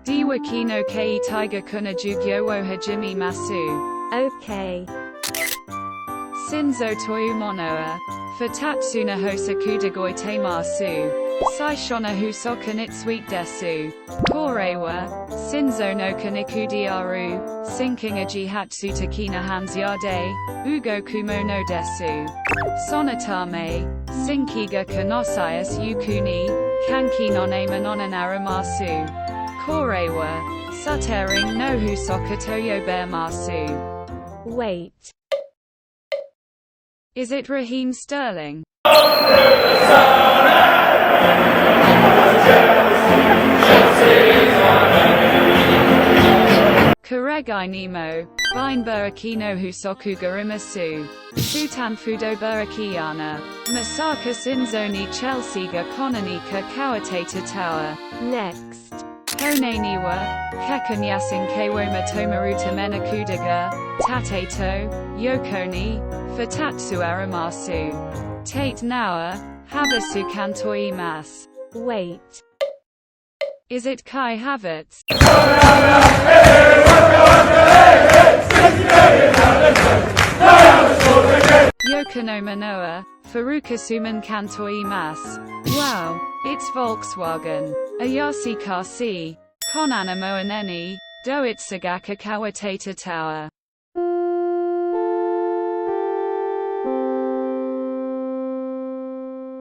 Diwa kino kei taiga kuna jugyo wo hajimi masu. Okay. Shinzo toyu monoa. Futatsuna hosakudagoi temasu. Saishona husoka nitsuite desu. Korewa. Shinzo no kanikudiaru. Sinking aji hatsu takina hanzyade. Ugo kumo no desu. Sonatame. Sinkiga kanosayas yukuni. Kanki none manonanaramasu. Korewa. Sutering no husoka toyobe masu. Wait. Is it Raheem Sterling? Kuregai Nemo. Beinburaki no Husoku Garimasu. Shutan Fudo Burakiyana. Masaka Shinzoni Chelsea ga Konanika Kawatata Tower. Next. Konaniwa. Kekanyasin Kewoma Tomaruta Menakudaga. Tateto. Yokoni. Futatsu Aramasu. Tate Nawa. Habasu Kantoi Mas. Wait. Is it Kai Havertz? Yokono Manoa. Farukasuman Kantoi Mas. Wow, it's Volkswagen. Ayasi Kasi. Konanamo Aneni. Doitsagaka Kawatata Tower.